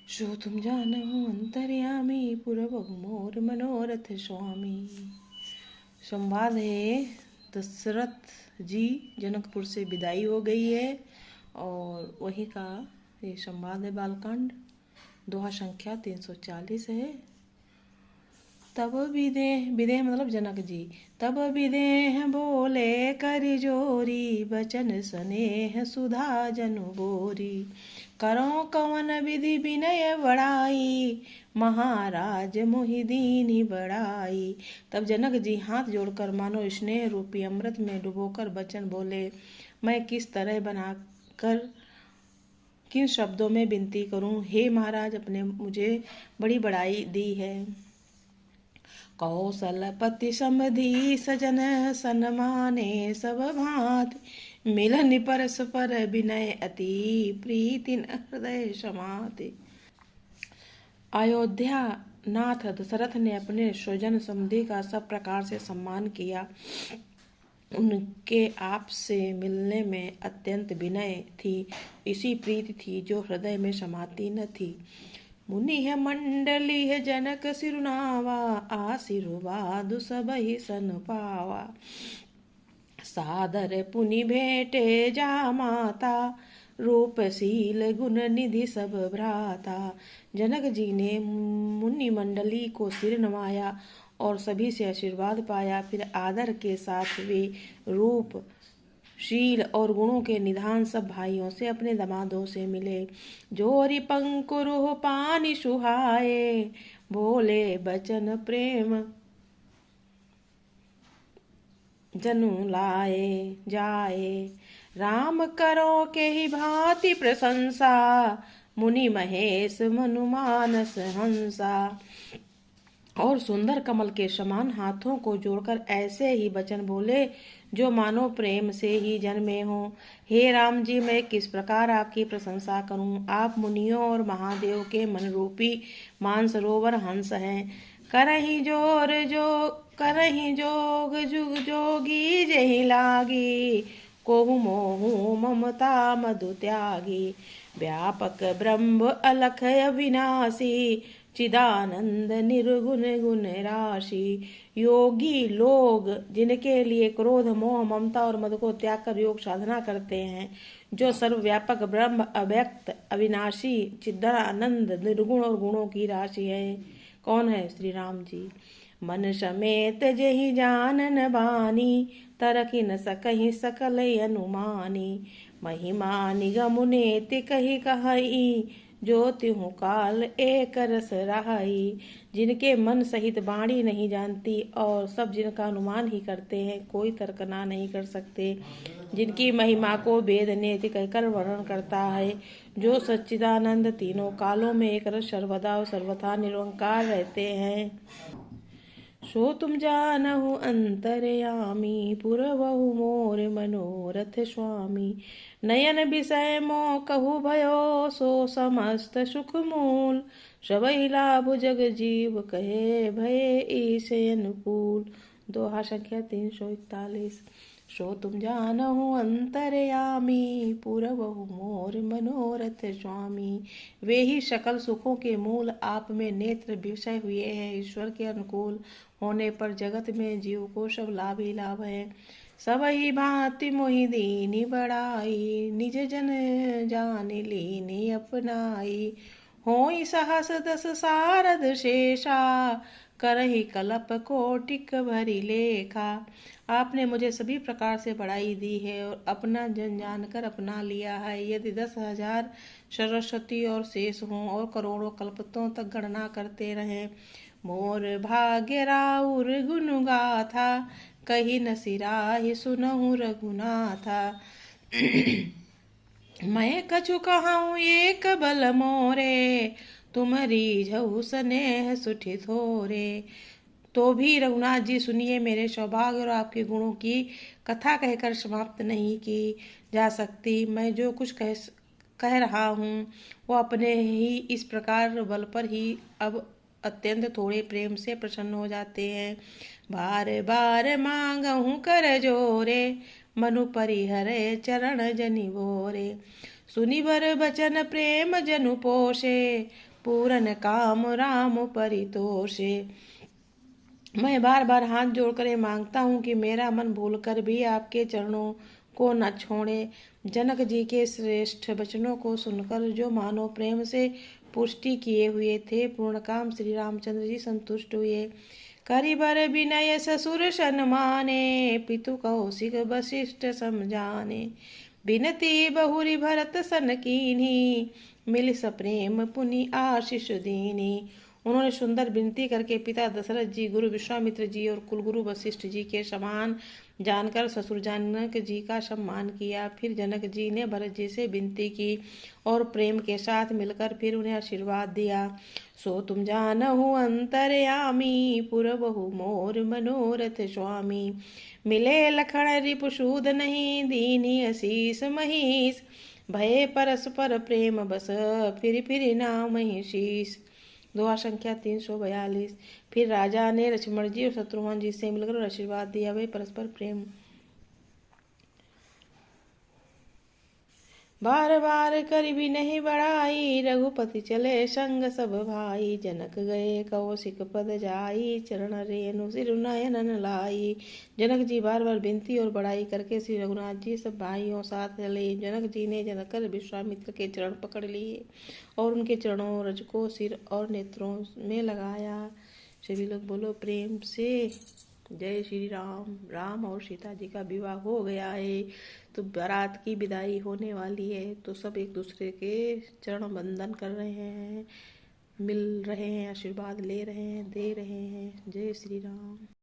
Show तुम जानहु अंतर्यामी पुरबहु मोर मनोरथ स्वामी। संवाद है, दशरथ जी जनकपुर से विदाई हो गई है और वही का ये संवाद है। बालकांड दोहा संख्या 340 है। तब विदेह, विदेह मतलब जनक जी। तब विदेह बोले करि जोरी, बचन स्नेह सुधा जनु बोरी। करो कवन विधि विनय बड़ाई, महाराज मोहि दीन्हि बड़ाई। तब जनक जी हाथ जोड़कर मानो स्नेह रूपी अमृत में डुबोकर बचन बोले, मैं किस तरह बनाकर किन शब्दों में विनती करूं। हे महाराज, अपने मुझे बड़ी बड़ाई दी है। कौशलपति समधि सजन सन्माने सब भांति, मिलन परस्पर विनय अति प्रीति हृदय समाति। अयोध्या नाथ दशरथ ने अपने स्वजन समधि का सब प्रकार से सम्मान किया। उनके आप से मिलने में अत्यंत विनय थी, इसी प्रीति थी जो हृदय में समाती न थी। मुनि है मंडली है जनक सिरुनावा, आशीर्वाद सब ही सन पावा। सादर पुनि भेटे जा माता, रूपशील गुण निधि सब भ्राता। जनक जी ने मुनि मंडली को सिर नवाया और सभी से आशीर्वाद पाया। फिर आदर के साथ वे रूप, शील और गुणों के निधान सब भाइयों से, अपने दमादों से मिले। जोरी पंकुरु पानी सुहाए, बोले बचन प्रेम जनु लाए जाए। राम करो के ही भांति प्रशंसा, मुनि महेश मनु मानस हंसा। और सुंदर कमल के समान हाथों को जोड़कर ऐसे ही वचन बोले जो मानो प्रेम से ही जन्मे हो। हे राम जी, मैं किस प्रकार आपकी प्रशंसा करूं। आप मुनियों और महादेव के मन रूपी मानसरोवर हंस हैं। करहि जोग जुग जोगी जहि लागी, कोहु मोहु ममता मधु त्यागी। व्यापक ब्रह्म अलख अविनाशी, चिदानंद निर्गुण गुण राशि। योगी लोग जिनके लिए क्रोध मोह ममता और मद को त्याग कर योग साधना करते हैं, जो सर्वव्यापक ब्रह्म अव्यक्त अविनाशी चिदानंद निर्गुण और गुणों की राशि है। कौन है? श्री राम जी। मन समेत जेहि जानन बानी, तरखि न सकहि सकल अनुमानी। महिमा निगम नेति कहि कहई, जो त्यों काल एक रस रहाई। जिनके मन सहित वाणी नहीं जानती और सब जिनका अनुमान ही करते हैं, कोई तर्कना नहीं कर सकते। जिनकी महिमा को वेद नेति कहकर वर्णन करता है, जो सच्चिदानंद तीनों कालों में एक रस सर्वदा और सर्वथा निरंकार रहते हैं। सो तुम जानहु अंतर्यामी, पुरवहु मोर मनोरथ स्वामी। नयन विषय मो कहु भयो, सो समस्त सुख मूल। सबहि लाभ जग जीव कहे, भय ईश अनुकूल। दोहा संख्या 341। सो तुम जानहु अंतर्यामी, पुरवहु मोर मनोरथ स्वामी। वे ही सकल सुखों के मूल आप में नेत्र विषय हुए हैं। ईश्वर के अनुकूल होने पर जगत में जीव को सब लाभ ही लाभ है। सब ही भांति मोहि दीनी बड़ाई, निज जन जान लीनी अपनाई। होई सहस दस सारद शेषा, करहि कलप कोटिक भरी लेखा। आपने मुझे सभी प्रकार से बड़ाई दी है और अपना जन जानकर अपना लिया है। यदि 10,000 सरस्वती और शेष हों और करोड़ों कल्पतों तक गणना करते रहें, मोर भाग्य राउर गुण गाथा, कही न सिराहि सुनहु रघुनाथा। मैं कछु कहूँ एक बल मोरे, तुम रीझहु स्नेह सुठि थोरे। तो भी रघुनाथ जी सुनिए, मेरे सौभाग्य और आपके गुणों की कथा कहकर समाप्त नहीं की जा सकती। मैं जो कुछ कह रहा हूँ वो अपने ही इस प्रकार बल पर ही अब अत्यंत थोड़े प्रेम से प्रसन्न हो जाते हैं। बार बार मांगहूँ कर जोरे, मनु परिहरे चरण जनि बोरे। सुनि बर बचन प्रेम जनु पोषे, पूरन काम राम परितोषे। मैं बार बार हाथ जोड़कर ये मांगता हूँ कि मेरा मन भूलकर भी आपके चरणों को न छोड़े। जनक जी के श्रेष्ठ वचनों को सुनकर जो मानो प्रेम से पुष्टि किए हुए थे, पूर्ण काम श्री रामचंद्र जी संतुष्ट हुए। करिबर विनय ससुर सन्माने, पितु कौशिक वशिष्ठ समझाने। बिनती बहुरी भरत सन कीन्ही, मिल सप्रेम पुनि आशीष दीनी। उन्होंने सुंदर विनती करके पिता दशरथ जी, गुरु विश्वामित्र जी और कुलगुरु वशिष्ठ जी के समान जानकर ससुर जनक जी का सम्मान किया। फिर जनक जी ने भरत जी से विनती की और प्रेम के साथ मिलकर फिर उन्हें आशीर्वाद दिया। सो तुम जानहु अंतर्यामी, पुरबहु मोर मनोरथ स्वामी। मिले लखन रिपुसूद नहीं, दीनी असीस महीस। भये परस्पर प्रेम बस, फिर नाम ही शीस। दोहा संख्या 342। फिर राजा ने लक्ष्मण जी और शत्रुघ्न जी से मिलकर आशीर्वाद दिया। वे परस्पर प्रेम बार बार करी भी नहीं बढ़ाई, रघुपति चले संग सब भाई। जनक गए कौशिक पद जाई, चरण रेणु सिर नयन लाई। जनक जी बार बार विनती और बड़ाई करके श्री रघुनाथ जी सब भाइयों साथ चले। जनक जी ने जनकर विश्वामित्र के चरण पकड़ लिए और उनके चरणों, रज को सिर और नेत्रों में लगाया। सभी लोग बोलो प्रेम से जय श्री राम। राम और सीता जी का विवाह हो गया है, तो बारात की विदाई होने वाली है, तो सब एक दूसरे के चरण बंदन कर रहे हैं, मिल रहे हैं, आशीर्वाद ले रहे हैं, दे रहे हैं। जय श्री राम।